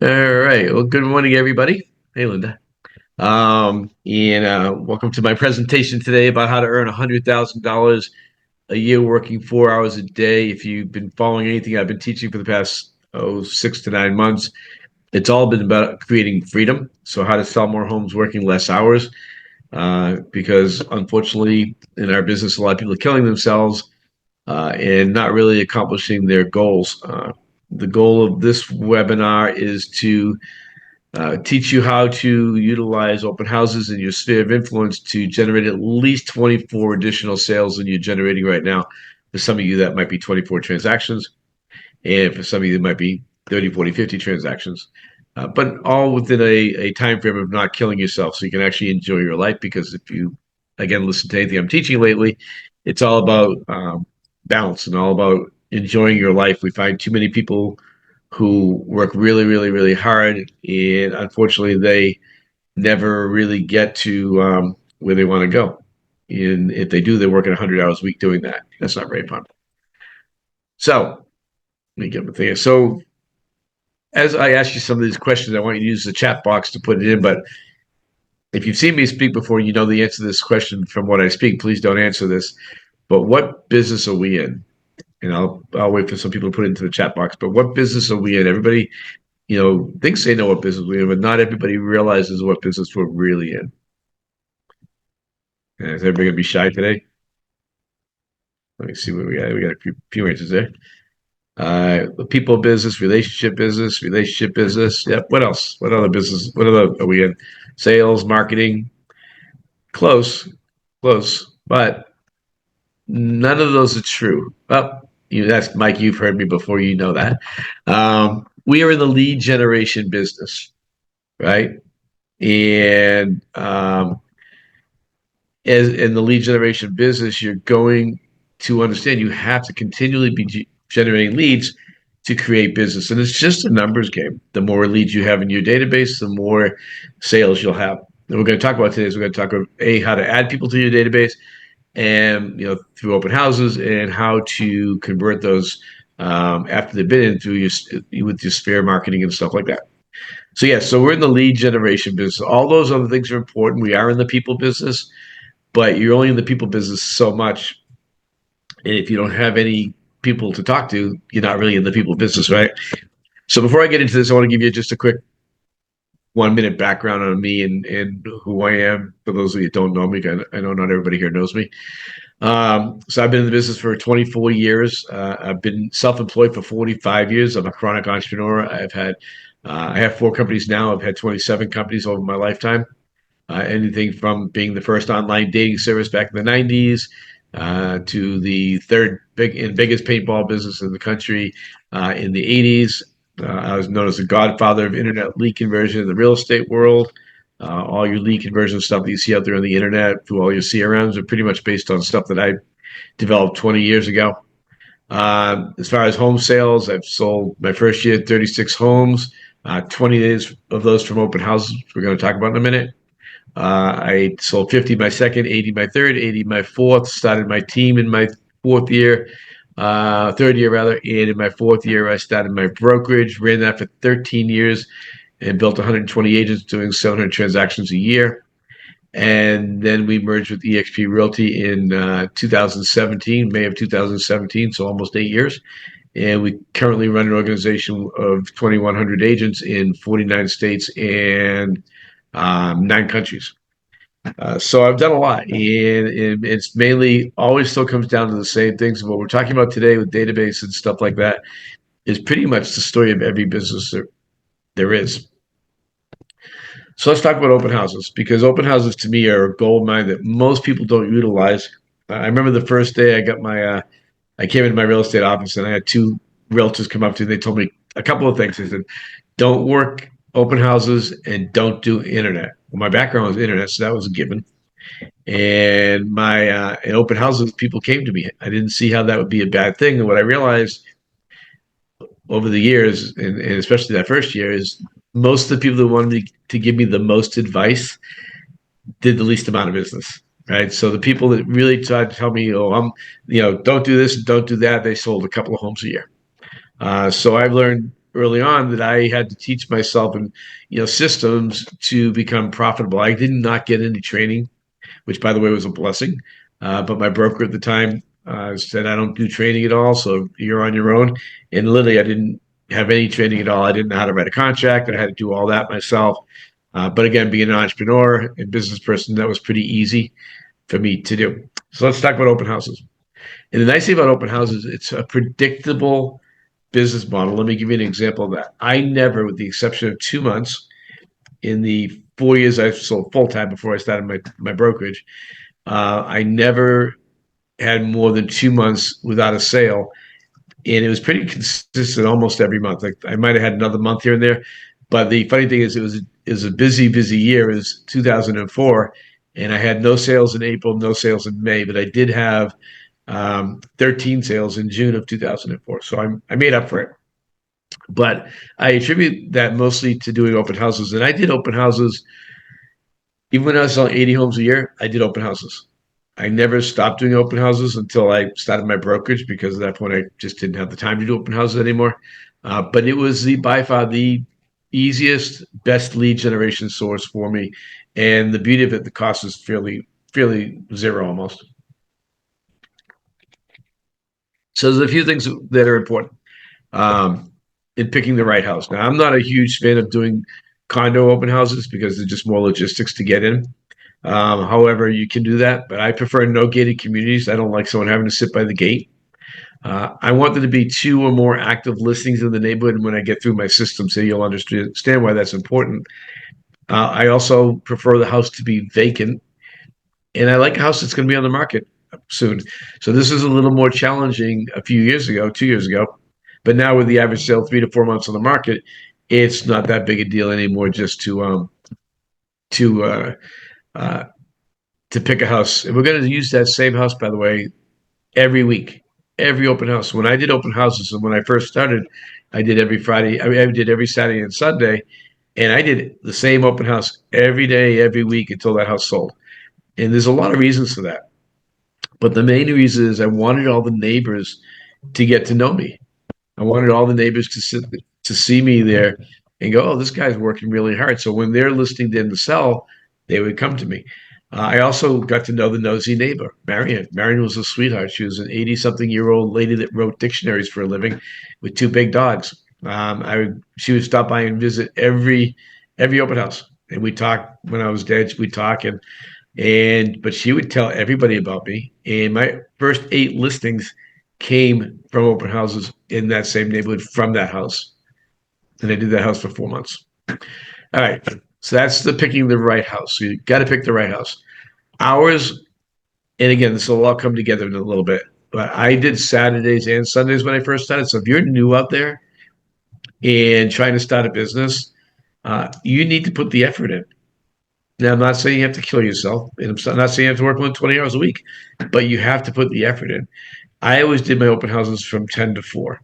All right. Well, good morning, everybody. Hey, Linda. And welcome to my presentation today about how to earn $100,000 a year working 4 hours a day. If you've been following anything I've been teaching for the past 6 to 9 months, it's all been about creating freedom. So, how to sell more homes working less hours. Because unfortunately, in our business, a lot of people are killing themselves and not really accomplishing their goals. The goal of this webinar is to teach you how to utilize open houses in your sphere of influence to generate at least 24 additional sales than you're generating right now. For some of you, that might be 24 transactions. And for some of you, it might be 30, 40, 50 transactions. But all within a time frame of not killing yourself so you can actually enjoy your life. Because if you, again, listen to anything I'm teaching lately, it's all about balance and all about enjoying your life. We find too many people who work really, really, really hard, and unfortunately, they never really get to where they want to go. And if they do, they're working 100 hours a week doing that. That's not very fun. So, let me get my thing. So, as I ask you some of these questions, I want you to use the chat box to put it in. But if you've seen me speak before, you know the answer to this question from what I speak. Please don't answer this. But what business are we in? And I'll wait for some people to put it into the chat box. But what business are we in? Everybody thinks they know what business we're in, but not everybody realizes what business we're really in. And is everybody gonna be shy today? Let me see what we got. We got a few answers there. People business, relationship business. Yep. What else? What other business? What other are we in? Sales, marketing. Close, close, but none of those are true. Well, that's Mike. You've heard me before. You know that. We are in the lead generation business, right? And as in the lead generation business, you're going to understand you have to continually be generating leads to create business. And it's just a numbers game. The more leads you have in your database, the more sales you'll have. And we're going to talk about today is we're going to talk about how to add people to your database and through open houses and how to convert those after they've been in through with your sphere marketing and stuff like that. So so we're in the lead generation business. All those other things are important. We are in the people business, but you're only in the people business so much. And if you don't have any people to talk to, you're not really in the people business, right? So before I get into this, I want to give you just a quick 1 minute background on me and who I am. For those of you that don't know me, I know not everybody here knows me. So I've been in the business for 24 years. I've been self-employed for 45 years. I'm a chronic entrepreneur. I have 4 companies now. I've had 27 companies over my lifetime. Anything from being the first online dating service back in the 90s to the third biggest paintball business in the country in the 80s. I was known as the godfather of internet lead conversion in the real estate world. All your lead conversion stuff that you see out there on the internet through all your CRMs are pretty much based on stuff that I developed 20 years ago. As far as home sales, I've sold my first year 36 homes, 20 days of those from open houses, which we're going to talk about in a minute. I sold 50 my second, 80 my third, 80 my fourth, started my team in my fourth year, third year rather. And in my fourth year, I started my brokerage, ran that for 13 years and built 120 agents doing 700 transactions a year. And then we merged with eXp Realty in 2017, May of 2017, so almost 8 years. And we currently run an organization of 2,100 agents in 49 states and 9 countries. So I've done a lot, and it's mainly always still comes down to the same things. What we're talking about today with database and stuff like that is pretty much the story of every business there is. So let's talk about open houses, because open houses to me are a gold mine that most people don't utilize. I remember the first day I came into my real estate office and I had 2 realtors come up to me. They told me a couple of things. They said, "Don't work open houses and don't do internet." Well, my background was internet, so that was a given. And my in open houses, people came to me. I didn't see how that would be a bad thing. And what I realized over the years, and especially that first year, is most of the people that wanted to give me the most advice did the least amount of business. Right. So the people that really tried to tell me, don't do this and don't do that, they sold a couple of homes a year. So I've learned early on that I had to teach myself and systems to become profitable. I did not get any training, which by the way was a blessing. But my broker at the time said, I don't do training at all, so you're on your own. And literally, I didn't have any training at all. I didn't know how to write a contract. I had to do all that myself. But again, being an entrepreneur and business person, that was pretty easy for me to do. So let's talk about open houses. And the nice thing about open houses, it's a predictable business model. Let me give you an example of that. I never, with the exception of 2 months in the 4 years I sold full time before I started my brokerage, I never had more than 2 months without a sale, and it was pretty consistent almost every month. Like I might have had another month here and there, but the funny thing is, it was a busy year. It was 2004, and I had no sales in April, no sales in May, but I did have 13 sales in June of 2004. So I made up for it. But I attribute that mostly to doing open houses, and I did open houses even when I was selling 80 homes a year. I did open houses. I never stopped doing open houses until I started my brokerage, because at that point I just didn't have the time to do open houses anymore. But it was by far the easiest, best lead generation source for me. And the beauty of it, the cost is fairly zero almost. So there's a few things that are important in picking the right house. Now, I'm not a huge fan of doing condo open houses because they're just more logistics to get in. However, you can do that, but I prefer no gated communities. I don't like someone having to sit by the gate. I want there to be 2 or more active listings in the neighborhood. And when I get through my system, so you'll understand why that's important. I also prefer the house to be vacant, and I like a house that's going to be on the market soon. So this is a little more challenging a few years ago, 2 years ago, but now with the average sale 3 to 4 months on the market, it's not that big a deal anymore just to uh, to pick a house. And we're going to use that same house, by the way, every week, every open house. When I did open houses, and when I first started, I did every Friday. I did every Saturday and Sunday, and I did the same open house every day, every week until that house sold. And there's a lot of reasons for that. But the main reason is I wanted all the neighbors to get to know me. I wanted all the neighbors to see me there and go, oh, this guy's working really hard. So when they're listing in to sell, they would come to me. I also got to know the nosy neighbor, Marion. Marion was a sweetheart. She was an 80-something-year-old lady that wrote dictionaries for a living with 2 big dogs. She would stop by and visit every open house, and we talk when I was dead. We'd talk, but she would tell everybody about me. And my first 8 listings came from open houses in that same neighborhood from that house. And I did that house for 4 months. All right. So that's the picking the right house. So you got to pick the right house. Hours, and again, this will all come together in a little bit. But I did Saturdays and Sundays when I first started. So if you're new out there and trying to start a business, you need to put the effort in. Now, I'm not saying you have to kill yourself, and I'm not saying you have to work more than 20 hours a week, but you have to put the effort in. I always did my open houses from 10 to 4,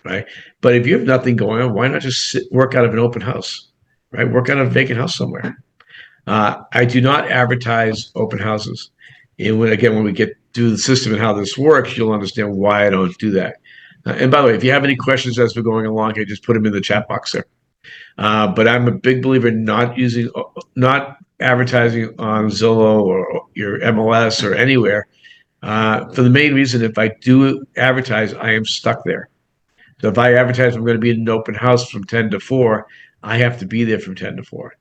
right? But if you have nothing going on, why not just work out of an open house, right? Work out of a vacant house somewhere. I do not advertise open houses. And when we get through the system and how this works, you'll understand why I don't do that. And by the way, if you have any questions as we're going along, I just put them in the chat box there. But I'm a big believer in not advertising on Zillow or your MLS or anywhere. For the main reason, if I do advertise, I am stuck there. So if I advertise I'm going to be in an open house from 10 to 4, I have to be there from 10 to 4.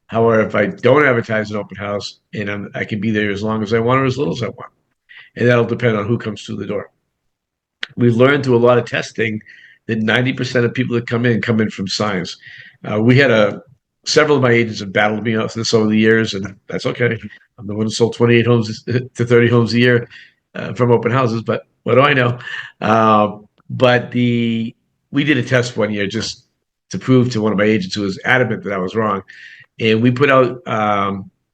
However, if I don't advertise an open house, and I can be there as long as I want or as little as I want, and that'll depend on who comes through the door. We've learned through a lot of testing that 90% of people that come in from signs. We had several of my agents have battled me off this over the years, and that's okay. I'm the one who sold 28 homes to 30 homes a year from open houses, but what do I know? We did a test one year just to prove to one of my agents who was adamant that I was wrong. And we put out,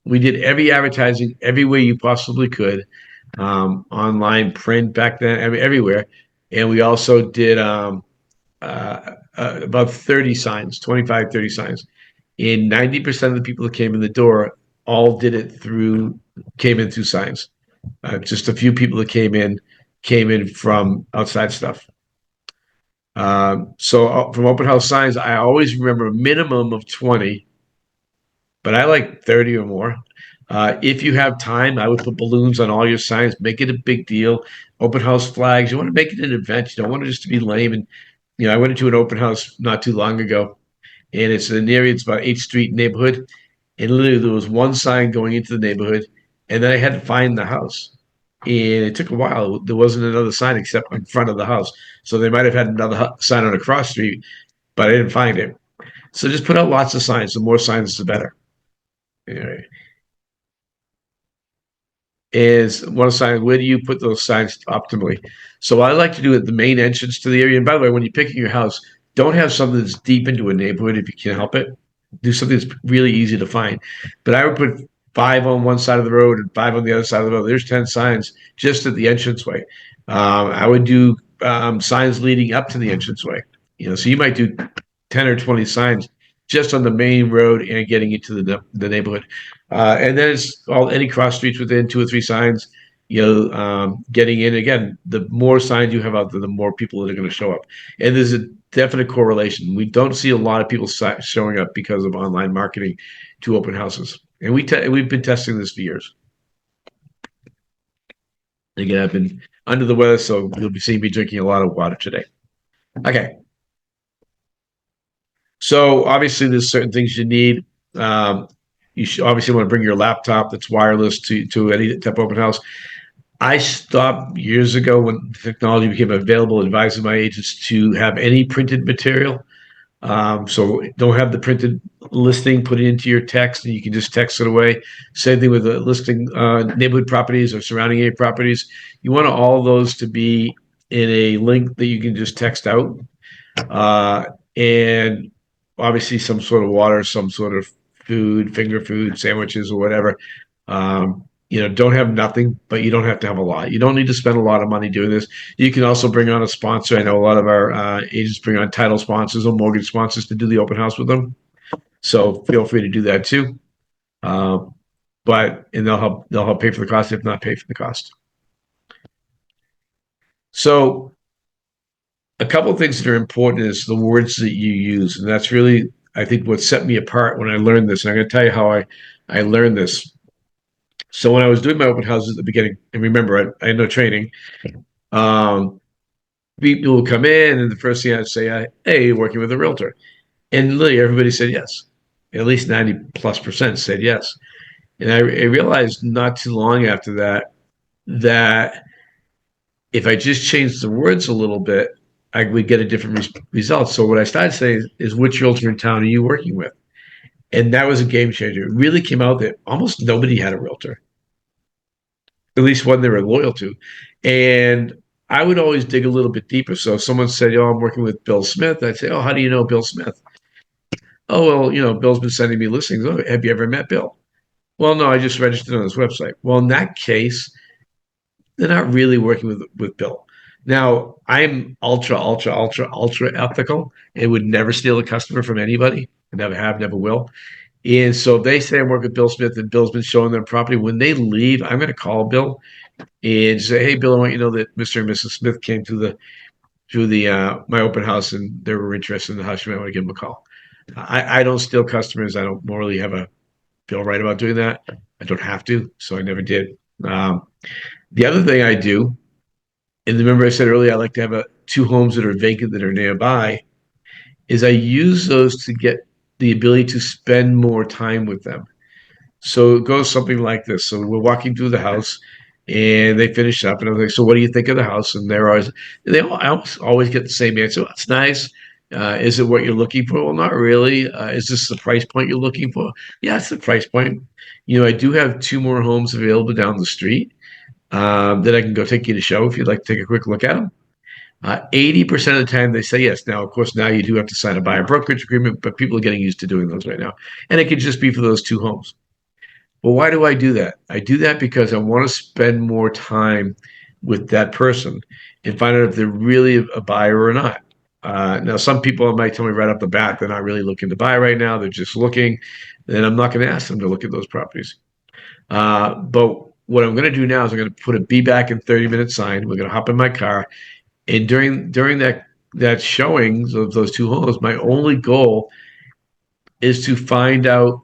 we did every advertising every way you possibly could, online, print back then, everywhere. And we also did about 30 signs, 25, 30 signs. And 90% of the people that came in the door all came in through signs. Just a few people that came in from outside stuff. So from open house signs, I always remember a minimum of 20, but I like 30 or more. If you have time, I would put balloons on all your signs, make it a big deal. Open house flags, you want to make it an event. You don't want it just to be lame. And, I went into an open house not too long ago, and it's an area, it's about 8th Street neighborhood. And literally, there was one sign going into the neighborhood, and then I had to find the house. And it took a while. There wasn't another sign except in front of the house. So they might have had another sign on a cross street, but I didn't find it. So just put out lots of signs. The more signs, the better. Anyway, is one sign. Where do you put those signs optimally? So I like to do it the main entrance to the area. And by the way, when you're picking your house, don't have something that's deep into a neighborhood if you can help it. Do something that's really easy to find. But I would put five on one side of the road and five on the other side of the road. There's 10 signs just at the entranceway. I would do signs leading up to the entranceway. So you might do 10 or 20 signs just on the main road and getting into the neighborhood. And then it's all any cross streets within 2 or 3 signs. Getting in again. The more signs you have out there, the more people that are going to show up. And there's a definite correlation. We don't see a lot of people showing up because of online marketing to open houses, and we've been testing this for years. Again, I've been under the weather, so you'll be seeing me drinking a lot of water today. Okay. So obviously, there's certain things you need. You should obviously want to bring your laptop that's wireless to any type of open house. I stopped years ago when technology became available, advising my agents to have any printed material. So don't have the printed listing, put it into your text, and you can just text it away. Same thing with the listing, neighborhood properties or surrounding area properties. You want all those to be in a link that you can just text out. And obviously some sort of water, some sort of food, finger food, sandwiches or whatever. Don't have nothing, but you don't have to have a lot. You don't need to spend a lot of money doing this. You can also bring on a sponsor. I know a lot of our agents bring on title sponsors or mortgage sponsors to do the open house with them. So feel free to do that too. And they'll help pay for the cost, if not pay for the cost. So a couple of things that are important is the words that you use. And that's really, I think, what set me apart when I learned this. And I'm going to tell you how I learned this. So when I was doing my open houses at the beginning, and remember, I had no training, people would come in, and the first thing I'd say, hey, you're working with a realtor. And literally everybody said yes. At least 90+% said yes. And I realized not too long after that if I just changed the words a little bit, I would get a different result. So what I started saying is, which realtor in town are you working with? And that was a game changer. It really came out that almost nobody had a realtor, at least one they were loyal to. And I would always dig a little bit deeper. So if someone said, I'm working with Bill Smith, I'd say, how do you know Bill Smith? Oh, well, Bill's been sending me listings. Oh, have you ever met Bill? Well, no, I just registered on his website. Well, in that case, they're not really working with Bill. Now, I'm ultra, ultra, ultra, ultra ethical and would never steal a customer from anybody. I never have, never will. And so if they say I'm working with Bill Smith and Bill's been showing them property, when they leave, I'm going to call Bill and say, hey, Bill, I want you to know that Mr. and Mrs. Smith came to my open house and they were interested in the house. You might want to give them a call. I don't steal customers. I don't morally feel right about doing that. I don't have to, so I never did. The other thing I do, and remember I said earlier, I like to have 2 homes that are vacant that are nearby, is I use those to get the ability to spend more time with them. So it goes something like this. So we're walking through the house and they finish up and I'm like, so what do you think of the house? And I always get the same answer. Oh, it's nice. Is it what you're looking for? Well, not really. Is this the price point you're looking for? Yeah, it's the price point. I do have 2 more homes available down the street that I can go take you to show if you'd like to take a quick look at them. 80% of the time they say yes. Now, of course, now you do have to sign a buyer brokerage agreement, but people are getting used to doing those right now. And it could just be for those 2 homes. Well, why do I do that? I do that because I want to spend more time with that person and find out if they're really a buyer or not. Now, some people might tell me right off the bat they're not really looking to buy right now. They're just looking. Then I'm not going to ask them to look at those properties. But what I'm going to do now is I'm going to put a be back in 30 minute sign. We're going to hop in my car. And during that showings of those two homes, my only goal is to find out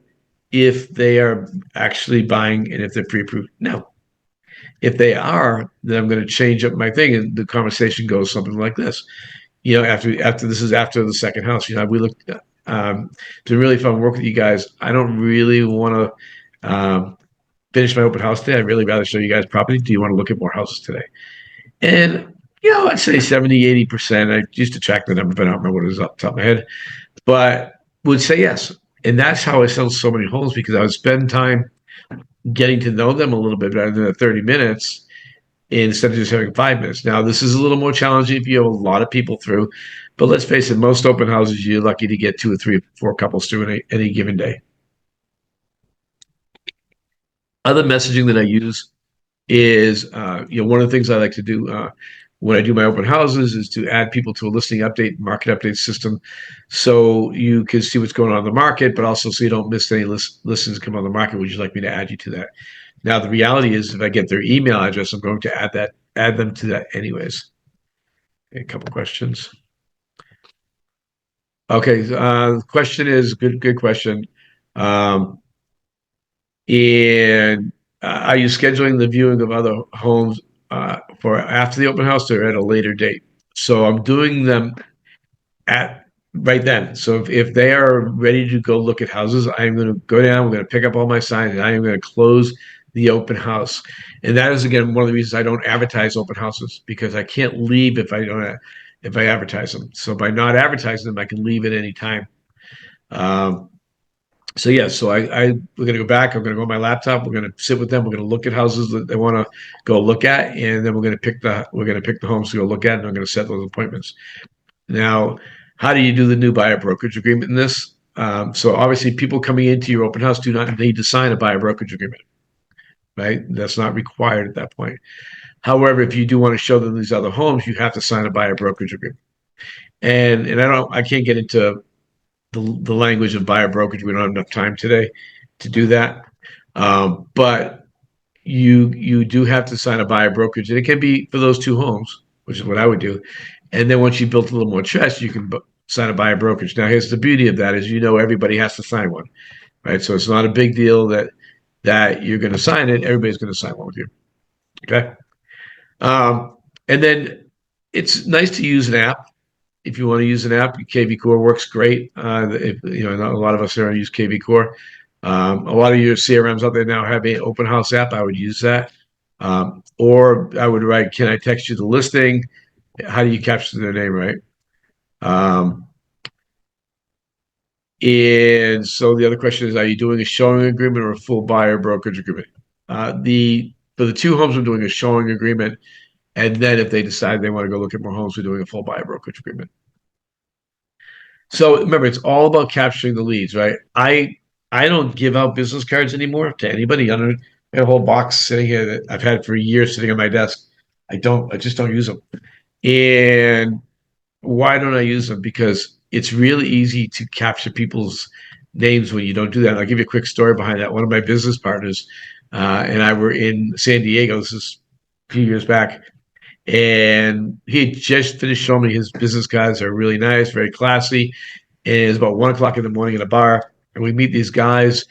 if they are actually buying and if they're pre-approved. No. If they are, then I'm going to change up my thing, and the conversation goes something like this. After this is after the second house. We looked. It's been really fun working with you guys. I don't really want to finish my open house today. I'd really rather show you guys property. Do you want to look at more houses today? And I'd say 70, 80%. I used to track the number, but I don't remember what it was off the top of my head. But would say yes. And that's how I sell so many homes, because I would spend time getting to know them a little bit better than the 30 minutes instead of just having 5 minutes. Now, this is a little more challenging if you have a lot of people through, but let's face it, most open houses, you're lucky to get 2 or 3 or 4 couples through in any given day. Other messaging that I use is, one of the things I like to do when I do my open houses is to add people to a listing update, market update system, so you can see what's going on in the market, but also so you don't miss any listings come on the market. Would you like me to add you to that? Now, the reality is, if I get their email address, I'm going to add them to that anyways. A couple questions. Okay, the question is good question. And are you scheduling the viewing of other homes for after the open house or at a later date? So I'm doing them at right then. So if they are ready to go look at houses, I am going to go down. We're going to pick up all my signs, and I am going to close the open house. And that is, again, one of the reasons I don't advertise open houses, because I can't leave if I advertise them. So by not advertising them, I can leave at any time. So yeah, so we're going to go back. I'm going to go on my laptop. We're going to sit with them. We're going to look at houses that they want to go look at, and then we're going to pick the homes to go look at, and I'm going to set those appointments. Now, how do you do the new buyer brokerage agreement in this? So obviously, people coming into your open house do not need to sign a buyer brokerage agreement, right? That's not required at that point. However, if you do want to show them these other homes, you have to sign a buyer brokerage agreement. And I can't get into the language of buyer brokerage. We don't have enough time today to do that. But you do have to sign a buyer brokerage, and it can be for those two homes, which is what I would do. And then once you built a little more trust, you can sign a buyer brokerage. Now, here's the beauty of that: is everybody has to sign one, right? So it's not a big deal that you're going to sign it. Everybody's going to sign one with you. Okay. And then it's nice to use an app. If you want to use an app, KV Core works great. A lot of us are use KV Core. A lot of your CRMs out there now have an open house app. I would use that. Or I would write, can I text you the listing? How do you capture their name, right? And so the other question is, are you doing a showing agreement or a full buyer brokerage agreement? For the two homes, we're doing a showing agreement. And then if they decide they want to go look at more homes, we're doing a full buyer brokerage agreement. So remember, it's all about capturing the leads, right? I don't give out business cards anymore to anybody. I got a whole box sitting here that I've had for years sitting on my desk. I just don't use them. And why don't I use them? Because it's really easy to capture people's names when you don't do that. And I'll give you a quick story behind that. One of my business partners and I were in San Diego. This is a few years back. And he had just finished showing me his business cards. They're really nice, very classy. And it's about 1 o'clock in the morning in a bar. And we meet these guys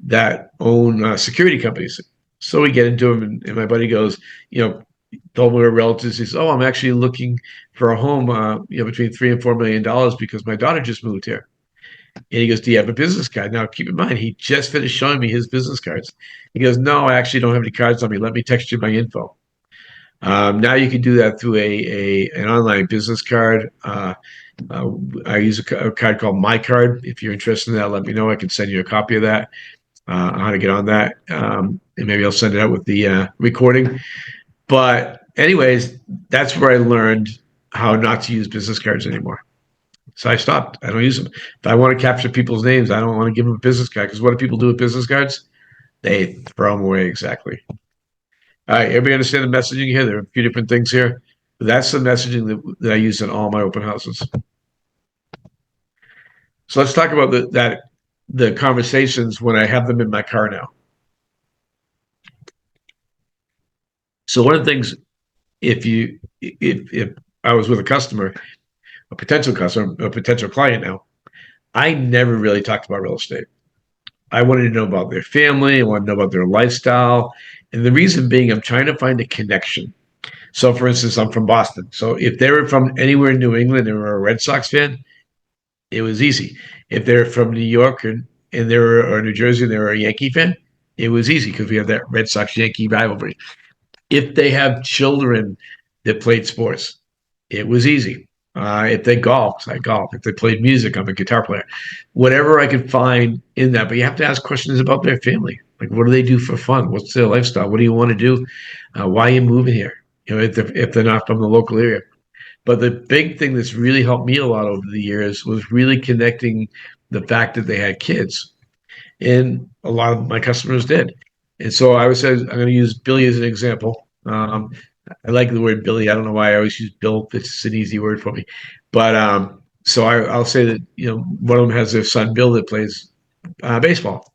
that own security companies. So we get into them, and my buddy goes, told me we're relatives. He says, "Oh, I'm actually looking for a home, between $3 and $4 million because my daughter just moved here." And he goes, "Do you have a business card?" Now, keep in mind, he just finished showing me his business cards. He goes, "No, I actually don't have any cards on me. Let me text you my info." Now you can do that through an online business card. I use a card called My Card. If you're interested in that, let me know. I can send you a copy of that. How to get on that, and maybe I'll send it out with the recording. But anyways, that's where I learned how not to use business cards anymore. So I stopped. I don't use them. If I want to capture people's names, I don't want to give them a business card, because what do people do with business cards? They throw them away. Exactly. All right, everybody understand the messaging here? There are a few different things here. That's the messaging that I use in all my open houses. So let's talk about the conversations when I have them in my car now. So one of the things, if I was with a customer, a potential customer, a potential client now, I never really talked about real estate. I wanted to know about their family. I wanted to know about their lifestyle. And the reason being, I'm trying to find a connection. So, for instance, I'm from Boston. So, if they were from anywhere in New England and were a Red Sox fan, it was easy. If they're from New York and they were or New Jersey and they were a Yankee fan, it was easy because we have that Red Sox Yankee rivalry. If they have children that played sports, it was easy. If they golfed, I golf. If they played music, I'm a guitar player. Whatever I could find in that, but you have to ask questions about their family. Like, what do they do for fun? What's their lifestyle? What do you want to do? Why are you moving here? If they're not from the local area. But the big thing that's really helped me a lot over the years was really connecting the fact that they had kids, and a lot of my customers did. And so I was saying, I'm going to use Billy as an example. I like the word Billy. I don't know why I always use Bill. It's an easy word for me. But so I'll say that one of them has their son Bill that plays baseball.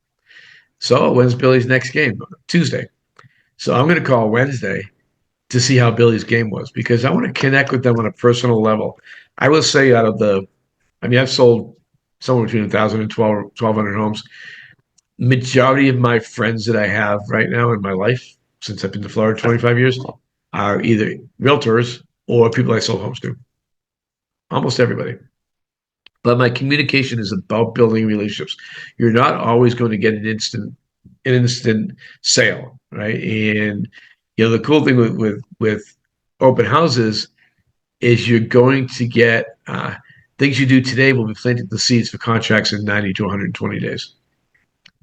So when's Billy's next game? Tuesday. So I'm going to call Wednesday to see how Billy's game was because I want to connect with them on a personal level. I will say I mean, I've sold somewhere between 1,000 and 1,200 homes. Majority of my friends that I have right now in my life, since I've been to Florida 25 years, are either realtors or people I sold homes to. Almost everybody. But my communication is about building relationships. You're not always going to get an instant sale, right? And the cool thing with open houses is you're going to get things you do today will be planting the seeds for contracts in 90 to 120 days.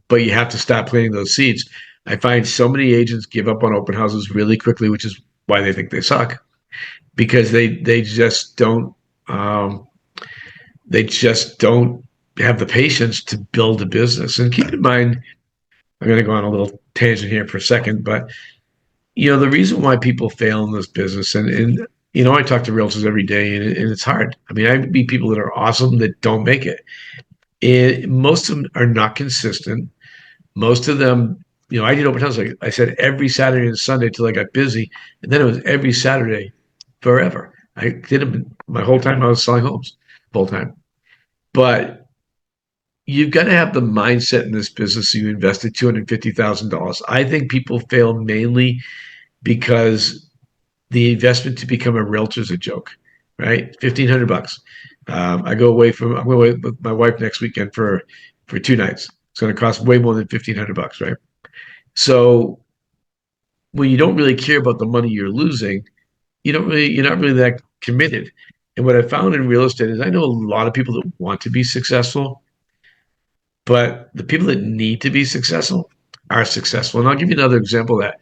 But you have to stop planting those seeds. I find so many agents give up on open houses really quickly, which is why they think they suck because they just don't um, they just don't have the patience to build a business. And keep in mind, I'm going to go on a little tangent here for a second, but the reason why people fail in this business, and I talk to realtors every day, and it's hard. I mean, I meet people that are awesome that don't make it. And most of them are not consistent. Most of them, I did open houses, like I said, every Saturday and Sunday till I got busy, and then it was every Saturday forever. I did them my whole time I was selling homes, full time. But you've got to have the mindset in this business. So you invested $250,000. I think people fail mainly because the investment to become a realtor is a joke, right? $1,500. I'm going away with my wife next weekend for 2 nights. It's going to cost way more than $1,500, right? So when you don't really care about the money you're losing, you're not really that committed. And what I found in real estate is I know a lot of people that want to be successful, but the people that need to be successful are successful. And I'll give you another example of that.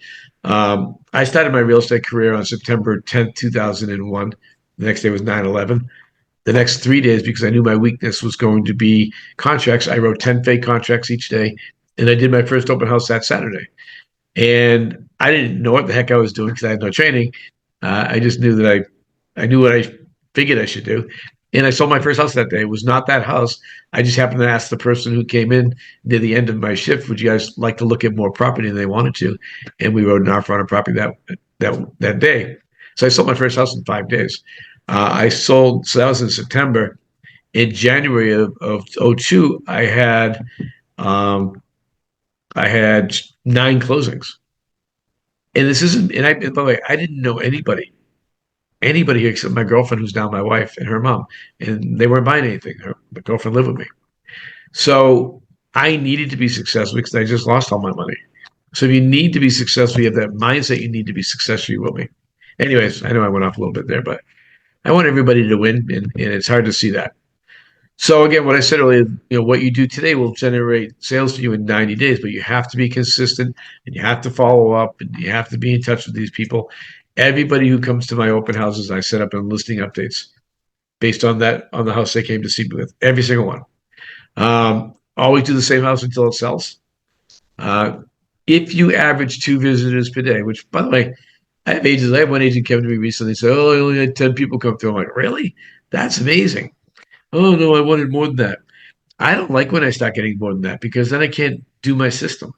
I started my real estate career on September 10th, 2001. The next day was 9/11. The next 3 days, because I knew my weakness was going to be contracts, I wrote 10 fake contracts each day. And I did my first open house that Saturday. And I didn't know what the heck I was doing because I had no training. I just knew that I knew what I figured I should do. And I sold my first house that day. It was not that house. I just happened to ask the person who came in near the end of my shift, would you guys like to look at more property? And they wanted to. And we wrote an offer on a property that day. So I sold my first house in 5 days. So that was in September. In January of 02, I had 9 closings. And this isn't, and by the way, I didn't know anybody except my girlfriend, who's now my wife, and her mom. And they weren't buying anything. My girlfriend lived with me. So I needed to be successful because I just lost all my money. So if you need to be successful, you have that mindset, you need to be successful, you will be. Anyways, I know I went off a little bit there, but I want everybody to win, and it's hard to see that. So again, what I said earlier, what you do today will generate sales for you in 90 days, but you have to be consistent and you have to follow up and you have to be in touch with these people. Everybody who comes to my open houses, I set up in listing updates based on the house they came to see me with, every single one. Always do the same house until it sells. If you average 2 visitors per day, which by the way, I have one agent came to me recently and said, "Oh, I only had 10 people come through." I'm like, "Really? That's amazing." "Oh no, I wanted more than that." I don't like when I start getting more than that because then I can't do my system.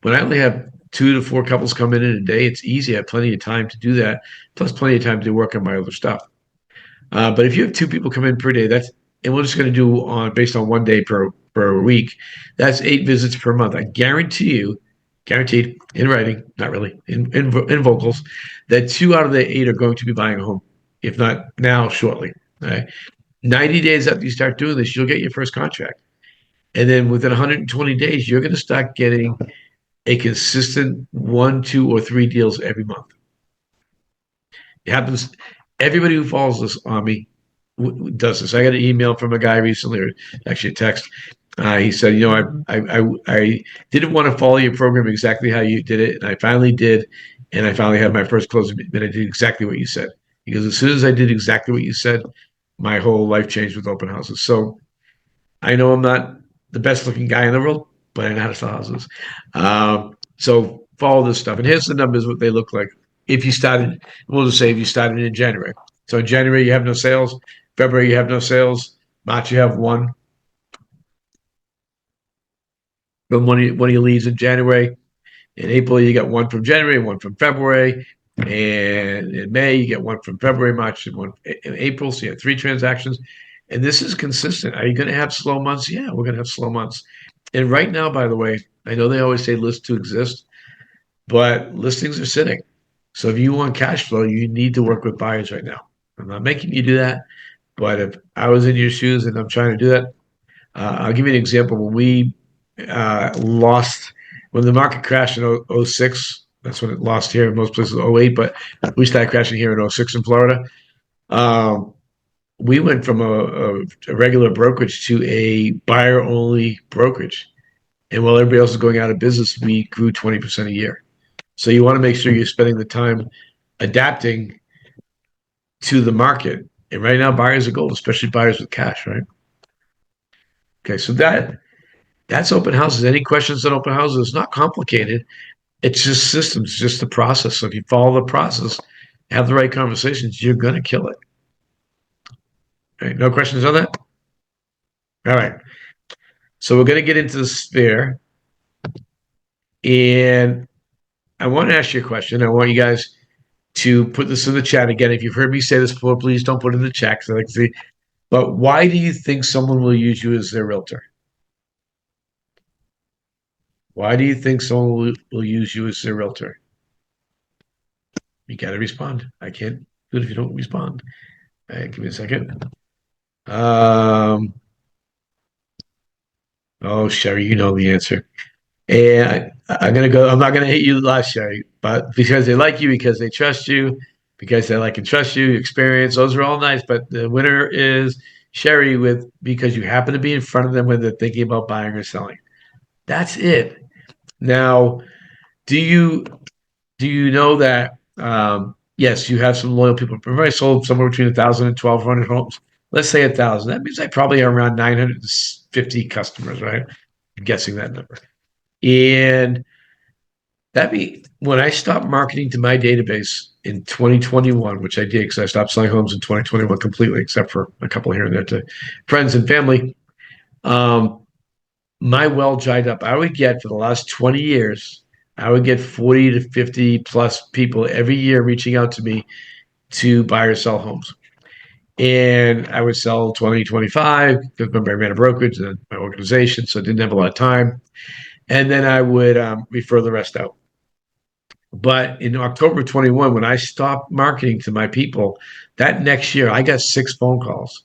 When I only have 2 to 4 couples coming in a day, it's easy. I have plenty of time to do that, plus plenty of time to work on my other stuff. But if you have two people come in per day, and we're just going to do on based on 1 day per week. That's 8 visits per month. I guarantee you, guaranteed in writing, not really in vocals, that 2 out of the 8 are going to be buying a home, if not now, shortly. All right. 90 days after you start doing this, you'll get your first contract. And then within 120 days, you're going to start getting a consistent 1, 2, or 3 deals every month. It happens. Everybody who follows this on me does this. I got an email from a guy recently, or actually a text. He said, I didn't want to follow your program exactly how you did it, and I finally did, and I finally had my first closing, and I did exactly what you said. Because as soon as I did exactly what you said, my whole life changed with open houses. So I know I'm not the best looking guy in the world, but I know how to sell houses. So follow this stuff. And here's the numbers, what they look like. If you started, we'll just say if you started in January. So in January, you have no sales. February, you have no sales. March, you have one. But one of your leads in January. In April, you get one from January, one from February. And in May, you get one from February, March, and one in April. So you have 3 transactions. And this is consistent. Are you going to have slow months? Yeah, we're going to have slow months. And right now, by the way, I know they always say list to exist, but listings are sitting. So if you want cash flow, you need to work with buyers right now. I'm not making you do that, but if I was in your shoes and I'm trying to do that, I'll give you an example. When we lost, when the market crashed in '06, that's when it lost here in most places, '08, but we started crashing here in '06 in Florida. Um, we went from a regular brokerage to a buyer only brokerage. And while everybody else is going out of business, we grew 20% a year. So you want to make sure you're spending the time adapting to the market. And right now, buyers are gold, especially buyers with cash, right? Okay, so that's open houses. Any questions on open houses? It's not complicated. It's just systems, it's just the process. So if you follow the process, have the right conversations, you're gonna kill it. Right? No questions on that? All right. So we're gonna get into the sphere. And I want to ask you a question. I want you guys to put this in the chat again. If you've heard me say this before, please don't put it in the chat because I like to see. But why do you think someone will use you as their realtor? Why do you think someone will use you as their realtor? You got to respond. I can't do it if you don't respond. All right, give me a second. Oh, Sherry, you know the answer. And I'm gonna go. I'm not gonna hit you last, Sherry, but because they like you, because they trust you, because they like and trust you, experience. Those are all nice, but the winner is Sherry with because you happen to be in front of them when they're thinking about buying or selling. That's it. Now, do you know that? Yes, you have some loyal people. I sold somewhere between 1,000 and 1,200 homes. Let's say 1,000. That means I probably have around 950 customers, right? I'm guessing that number. And that be when I stopped marketing to my database in 2021, which I did because I stopped selling homes in 2021 completely, except for a couple here and there to friends and family. Um, my well dried up. I would get for the last 20 years, I would get 40 to 50 plus people every year reaching out to me to buy or sell homes. And I would sell 20, 25 because remember I ran a brokerage and my organization, so I didn't have a lot of time. And then I would refer the rest out. But in October 21, when I stopped marketing to my people, that next year I got 6 phone calls.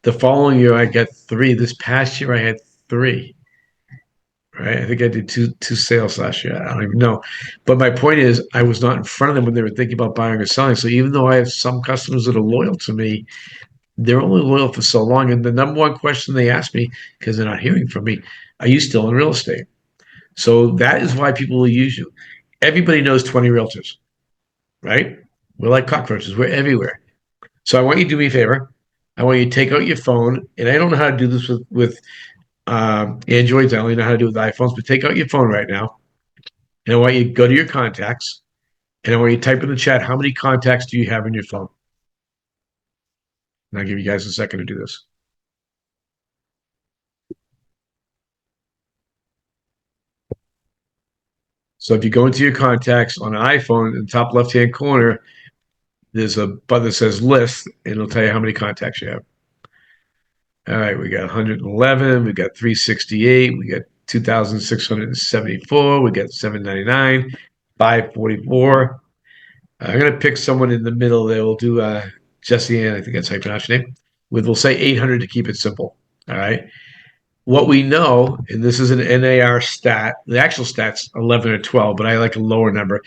The following year I got 3. This past year I had 3. Right? I think I did two sales last year. I don't even know. But my point is I was not in front of them when they were thinking about buying or selling. So even though I have some customers that are loyal to me, they're only loyal for so long. And the number one question they ask me, because they're not hearing from me, are you still in real estate? So that is why people will use you. Everybody knows 20 realtors, right? We're like cockroaches. We're everywhere. So I want you to do me a favor. I want you to take out your phone, and I don't know how to do this with Androids. I only know how to do it with iPhones. But take out your phone right now, and I want you to go to your contacts, and I want you to type in the chat how many contacts do you have in your phone. And I'll give you guys a second to do this. So if you go into your contacts on an iPhone in the top left-hand corner, There's a button that says list, and it'll tell you how many contacts you have. All right, we got 111, we got 368, we got 2,674, we got 799, 544. I'm going to pick someone in the middle there. We'll do Jesse Ann, I think that's how you pronounce your name. We'll say 800 to keep it simple. All right. What we know, and this is an NAR stat, the actual stat's 11 or 12, but I like a lower number.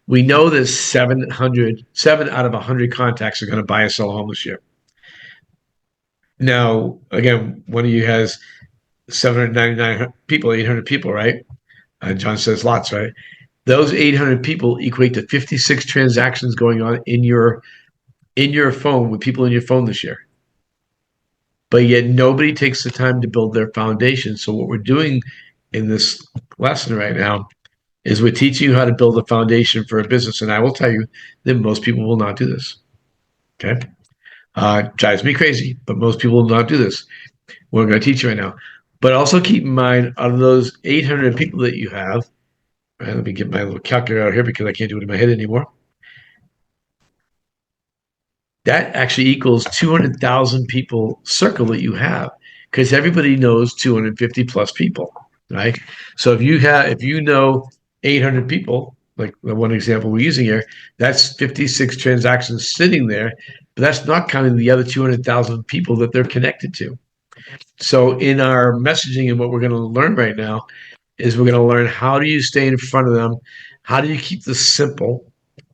We know that 7 out of 100 contacts are going to buy or sell a home this year. Now, again, one of you has 799 people, 800 people, right? John says lots, right? Those 800 people equate to 56 transactions going on in your phone with people in your phone this year. But yet nobody takes the time to build their foundation. So what we're doing in this lesson right now is we're teaching you how to build a foundation for a business. And I will tell you that most people will not do this. Okay. Drives me crazy, but most people will not do this. We're going to teach you right now. But also keep in mind, out of those 800 people that you have, right, let me get my little calculator out here because I can't do it in my head anymore. That actually equals 200,000 people circle that you have because everybody knows 250 plus people, right? So if you know 800 people, like the one example we're using here, that's 56 transactions sitting there, but that's not counting the other 200,000 people that they're connected to. So in our messaging and what we're going to learn right now is we're going to learn how do you stay in front of them? How do you keep this simple,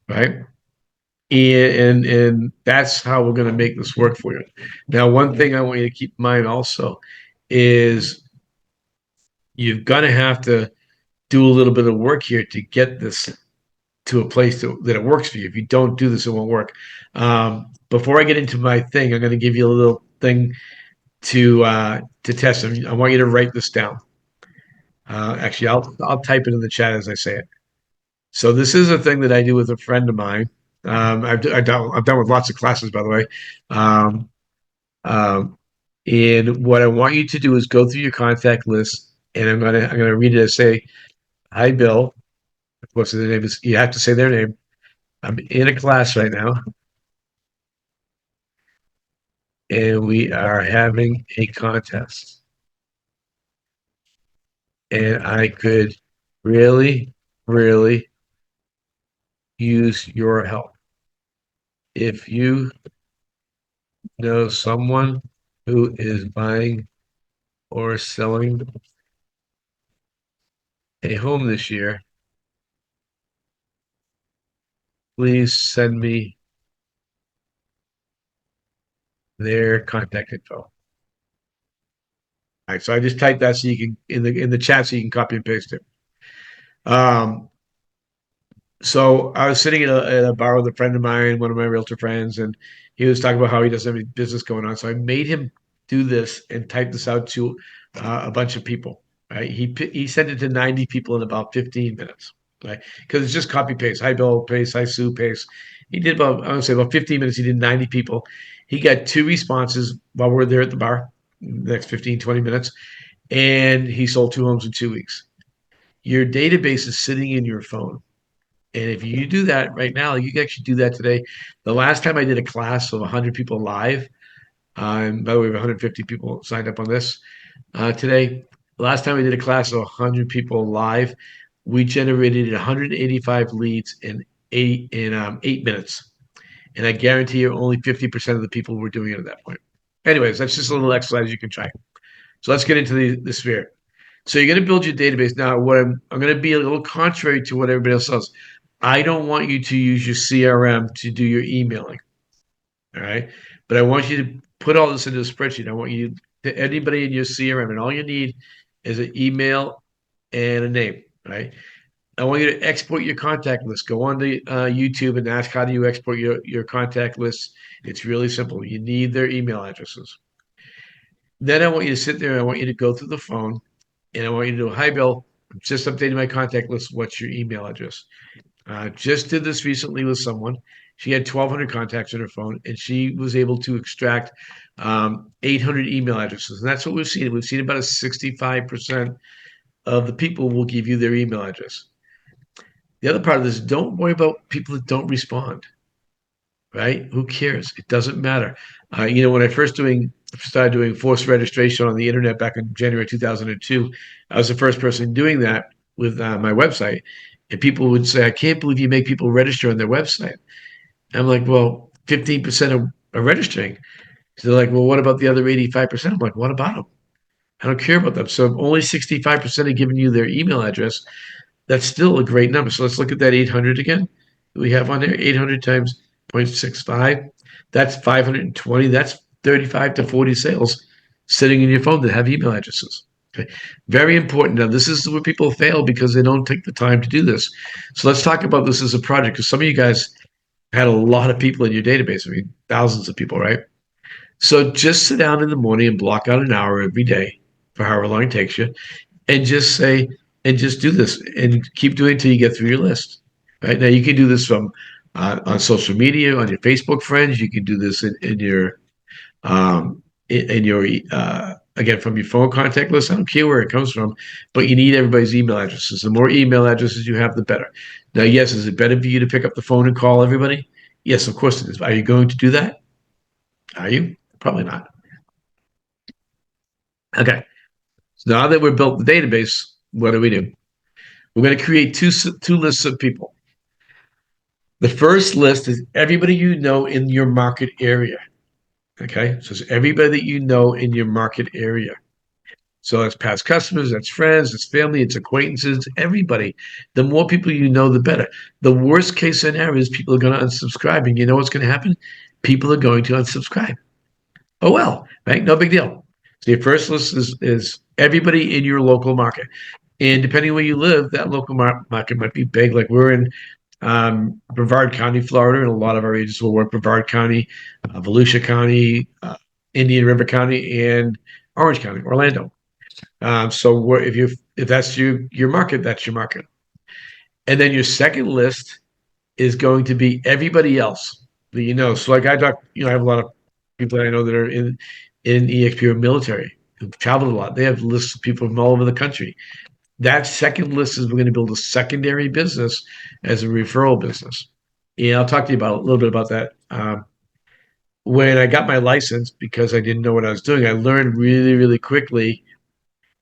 right? And that's how we're going to make this work for you. Now, one thing I want you to keep in mind also is you're going to have to do a little bit of work here to get this to a place that it works for you. If you don't do this, it won't work. Before I get into my thing, I'm going to give you a little thing to test. I want you to write this down. Actually, I'll type it in the chat as I say it. So this is a thing that I do with a friend of mine. I've done with lots of classes, by the way. Um, um, and what I want you to do is go through your contact list, and I'm gonna read it and say, "Hi, Bill." Of course, their name is. You have to say their name. I'm in a class right now, and we are having a contest, and I could really, really use your help. If you know someone who is buying or selling a home this year, please send me their contact info. All right, so I just typed that so you can in the chat so you can copy and paste it. Um, so I was sitting at a bar with a friend of mine, one of my realtor friends, and he was talking about how he doesn't have any business going on. So I made him do this and type this out to a bunch of people. Right? He sent it to 90 people in about 15 minutes. Right? Because it's just copy paste. Hi Bill, paste. Hi Sue, paste. He did about I would say about 15 minutes. He did 90 people. He got 2 responses while we we're there at the bar. The next 15, 20 minutes, and he sold 2 homes in 2 weeks. Your database is sitting in your phone. And if you do that right now, you can actually do that today. The last time I did a class of 100 people live, by the way, we have 150 people signed up on this today. The last time I did a class of 100 people live, we generated 185 leads in 8 minutes. And I guarantee you only 50% of the people were doing it at that point. Anyways, that's just a little exercise you can try. So let's get into the sphere. So you're going to build your database. Now, what I'm going to be a little contrary to what everybody else says. I don't want you to use your CRM to do your emailing. All right. But I want you to put all this into a spreadsheet. I want you to anybody in your CRM, and all you need is an email and a name. Right. I want you to export your contact list. Go on to YouTube and ask how do you export your contact list. It's really simple. You need their email addresses. Then I want you to sit there and I want you to go through the phone and I want you to do, hi, Bill, just updating my contact list. What's your email address? Just did this recently with someone. She had 1,200 contacts on her phone, and she was able to extract 800 email addresses. And that's what we've seen. We've seen about a 65% of the people will give you their email address. The other part of this, don't worry about people that don't respond. right? Who cares? It doesn't matter. When I started doing forced registration on the internet back in January 2002, I was the first person doing that with my website. And people would say, I can't believe you make people register on their website. I'm like, well, 15% are registering. So they're like, well, what about the other 85%? I'm like, what about them? I don't care about them. So if only 65% are giving you their email address, that's still a great number. So let's look at that 800 again. We have on there 800 times 0.65. That's 520. That's 35 to 40 sales sitting in your phone that have email addresses. Okay. Very important. Now, this is where people fail because they don't take the time to do this. So let's talk about this as a project because some of you guys had a lot of people in your database. I mean, thousands of people, right? So just sit down in the morning and block out an hour every day for however long it takes you and just say, and just do this and keep doing it until you get through your list. Right now, you can do this from on social media, on your Facebook friends. You can do this in your in your again from your phone contact list. I don't care where it comes from, but you need everybody's email addresses. The more email addresses you have, the better. Now, yes, is it better for you to pick up the phone and call everybody? Yes, of course it is. Are you going to do that? Are you? Probably not. Okay. So now that we've built the database, what do? We're going to create two lists of people. The first list is everybody you know in your market area. Okay. So it's everybody that you know in your market area. So that's past customers, that's friends, it's family, it's acquaintances, everybody. The more people you know, the better. The worst case scenario is people are going to unsubscribe. And you know what's going to happen? People are going to unsubscribe. Oh, well, right? No big deal. So your first list is everybody in your local market. And depending where you live, that local market might be big. Like we're in Brevard County, Florida, and a lot of our agents will work Brevard County, Volusia County, Indian River County, and Orange County, Orlando. So if that's your market, that's your market. And then your second list is going to be everybody else that you know. So like I talk, I have a lot of people that I know that are in EXP or military who've traveled a lot. They have lists of people from all over the country. That second list is we're going to build a secondary business as a referral business. And I'll talk to you about a little bit about that. When I got my license, because I didn't know what I was doing, I learned really, really quickly.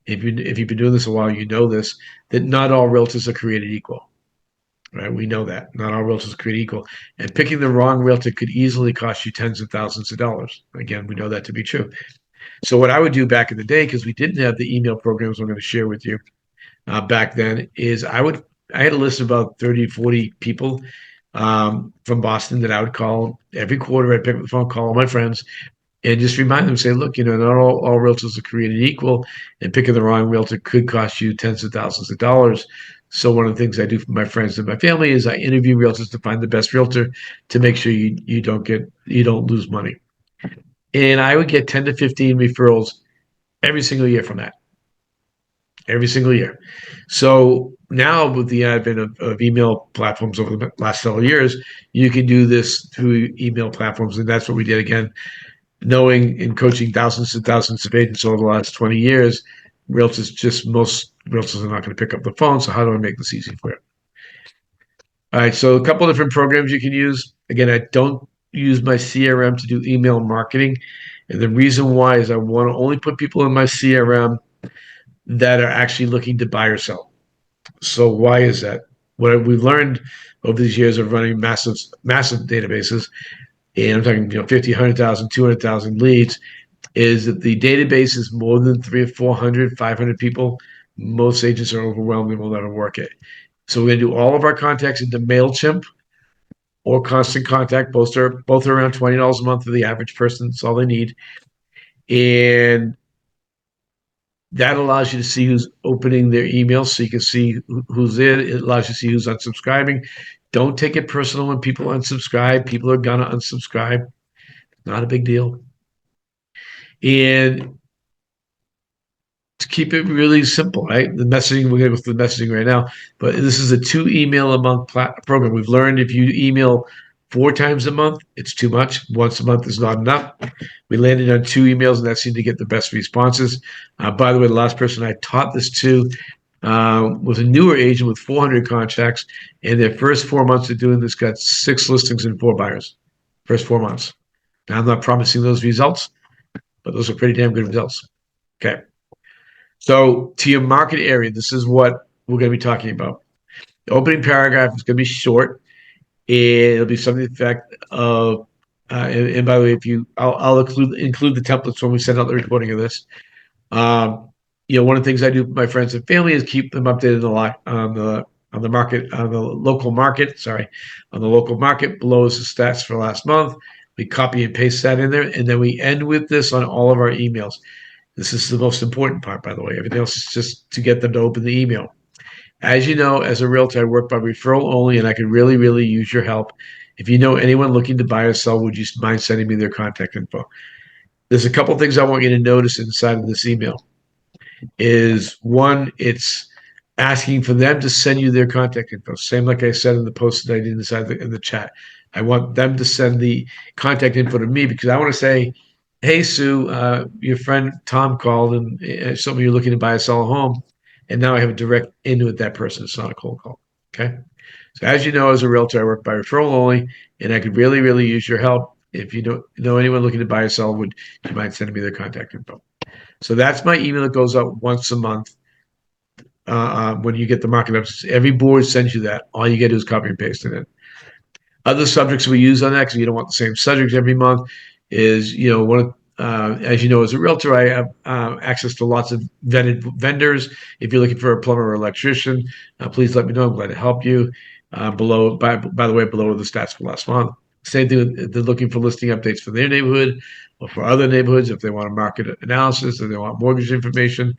If you've been doing this a while, you know this, that not all realtors are created equal. Right? We know that not all realtors are created equal, and picking the wrong realtor could easily cost you tens of thousands of dollars. Again, we know that to be true. So what I would do back in the day, because we didn't have the email programs I'm going to share with you, back then is I had a list of about 30, 40 people from Boston that I would call every quarter. I'd pick up the phone, call all my friends, and just remind them, say, look, not all realtors are created equal, and picking the wrong realtor could cost you tens of thousands of dollars. So one of the things I do for my friends and my family is I interview realtors to find the best realtor to make sure you don't lose money. And I would get 10 to 15 referrals every single year from that. Every single year. So now with the advent of email platforms over the last several years, you can do this through email platforms. And that's what we did again, knowing and coaching thousands and thousands of agents over the last 20 years, most realtors are not going to pick up the phone. So how do I make this easy for you? All right. So a couple of different programs you can use. Again, I don't use my CRM to do email marketing. And the reason why is I want to only put people in my CRM that are actually looking to buy or sell. So why is that? What we've learned over these years of running massive databases, and I'm talking 50, 100,000, 200,000 leads, is that the database is more than 300, 400, 500 people. Most agents are overwhelmed and will never work it. So we're going to do all of our contacts into MailChimp or Constant Contact. Both are around $20 a month for the average person. That's all they need. And that allows you to see who's opening their emails so you can see who's there. It allows you to see who's unsubscribing. Don't take it personal when people unsubscribe. People are going to unsubscribe. Not a big deal. And to keep it really simple, right? The messaging, we're going to go through the messaging right now, but this is a 2 email a month program. We've learned if you email 4 times a month, it's too much. Once a month is not enough. We landed on 2 emails, and that seemed to get the best responses. By the way, the last person I taught this to was a newer agent with 400 contacts, and their first 4 months of doing this got 6 listings and 4 buyers. first 4 months. Now, I'm not promising those results, but those are pretty damn good results. Okay. So to your market area, this is what we're going to be talking about. The opening paragraph is going to be short. It'll be something to the effect of, and by the way, if you, I'll include the templates when we send out the recording of this. Um, one of the things I do with my friends and family is keep them updated a lot on the market, on the local market. Sorry, on the local market. Below is the stats for last month. We copy and paste that in there, and then we end with this on all of our emails. This is the most important part, by the way. Everything else is just to get them to open the email. As you know, as a realtor, I work by referral only, and I could really, really use your help. If you know anyone looking to buy or sell, would you mind sending me their contact info? There's a couple things I want you to notice inside of this email. Is one, it's asking for them to send you their contact info. Same like I said in the post that I did inside in the chat. I want them to send the contact info to me because I want to say, hey, Sue, your friend Tom called and something you're looking to buy or sell a home. And now I have a direct in with that person. It's not a cold call. Okay. So as you know, as a realtor, I work by referral only, and I could really, really use your help. If you don't know anyone looking to buy or sell, would you mind sending me their contact info? So that's my email that goes out once a month. When you get the market ups, every board sends you that. All you get to do is copy and paste it in. Other subjects we use on that, because you don't want the same subject every month, is one of as you know, as a realtor, I have access to lots of vetted vendors. If you're looking for a plumber or electrician, please let me know. I'm glad to help you. Below, by the way, below are the stats for last month. Same thing. They're looking for listing updates for their neighborhood or for other neighborhoods. If they want a market analysis or they want mortgage information,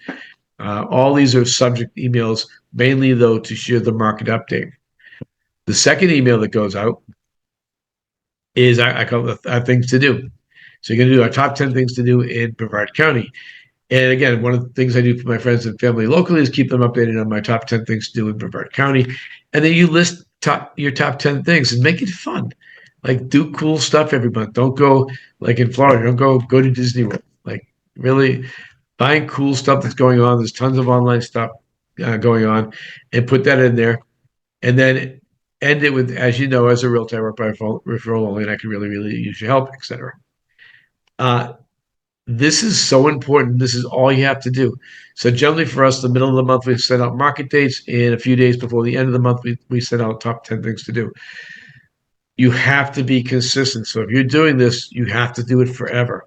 all these are subject emails, mainly though to share the market update. The second email that goes out is I call it things to do. So you're going to do our top 10 things to do in Brevard County. And again, one of the things I do for my friends and family locally is keep them updated on my top 10 things to do in Brevard County. And then you list your top 10 things and make it fun. Like do cool stuff every month. Don't go like in Florida. Don't go to Disney World. Like really find cool stuff that's going on. There's tons of online stuff going on, and put that in there. And then end it with, as you know, as a realtor, I work by referral only, and I can really, really use your help, etc. This is so important. This is all you have to do. So generally for us, the middle of the month, we send out market dates, and a few days before the end of the month, we send out top 10 things to do. You have to be consistent. So if you're doing this, you have to do it forever,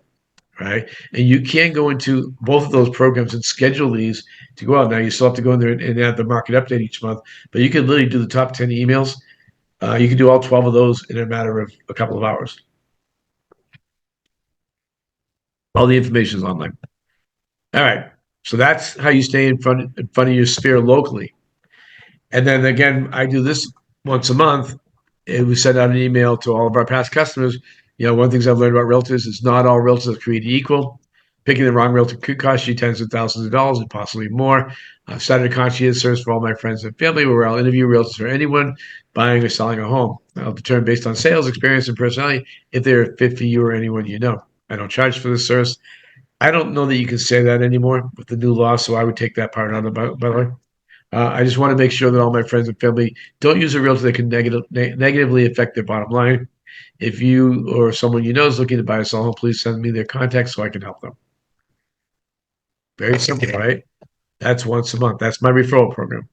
right? And you can go into both of those programs and schedule these to go out. Now you still have to go in there and add the market update each month, but you can literally do the top 10 emails. You can do all 12 of those in a matter of a couple of hours. All the information is online. All right. So that's how you stay in front of your sphere locally. And then again, I do this once a month, and we send out an email to all of our past customers. One of the things I've learned about realtors is not all realtors are created equal. Picking the wrong realtor could cost you tens of thousands of dollars and possibly more. I've started a concierge service for all my friends and family where I'll interview realtors for anyone buying or selling a home. I'll determine based on sales, experience, and personality if they're a fit for you or anyone you know. I don't charge for this service. I don't know that you can say that anymore with the new law, so I would take that part out of by the way. I just want to make sure that all my friends and family don't use a realtor that can negatively affect their bottom line. If you or someone you know is looking to buy or sell a home, please send me their contacts so I can help them. Very simple, right? That's once a month. That's my referral program.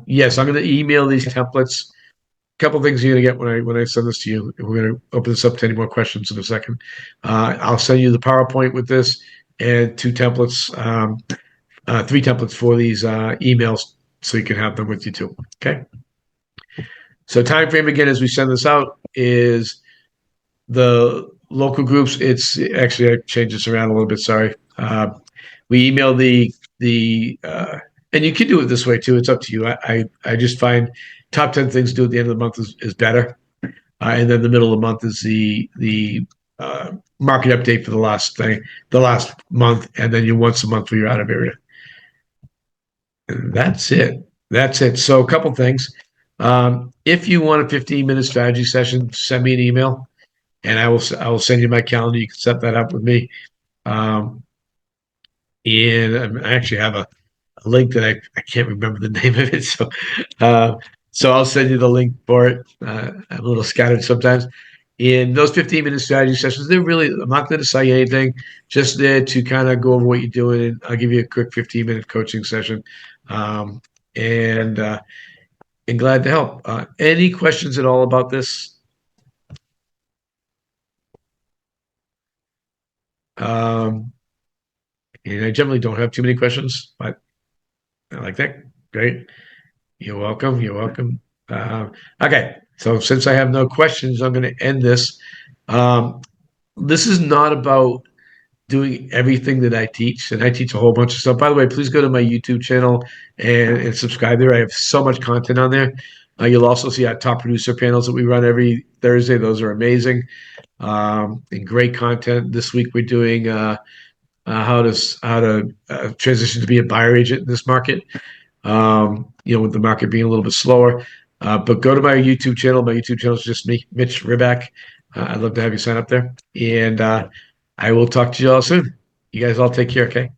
Yes, I'm going to email these templates. A couple things you're going to get when I send this to you. We're going to open this up to any more questions in a second. I'll send you the PowerPoint with this and three templates for these emails so you can have them with you too. Okay. So time frame again as we send this out is the local groups. It's actually I changed this around a little bit. Sorry. We email the and you can do it this way too. It's up to you. I just find top 10 things to do at the end of the month is better. And then the middle of the month is the market update for the last month, and then you once a month for your out of area. And that's it. So a couple things. If you want a 15-minute strategy session, send me an email, and I will send you my calendar. You can set that up with me. And I actually have a link that I can't remember the name of it. So I'll send you the link for it. I'm a little scattered sometimes. In those 15-minute strategy sessions, they're really, I'm not going to say anything, just there to kind of go over what you're doing. And I'll give you a quick 15-minute coaching session. Um, and, uh, and glad to help. Any questions at all about this? Um, and I generally don't have too many questions, but I like that. Great. You're welcome. You're welcome. Okay. So since I have no questions, I'm going to end this. This is not about doing everything that I teach, and I teach a whole bunch of stuff. By the way, please go to my YouTube channel and subscribe there. I have so much content on there. You'll also see our top producer panels that we run every Thursday. Those are amazing and great content. This week we're doing how to transition to be a buyer agent in this market. With the market being a little bit slower. But go to my YouTube channel. My YouTube channel is just me, Mitch Riback. I'd love to have you sign up there. And I will talk to you all soon. You guys all take care, okay?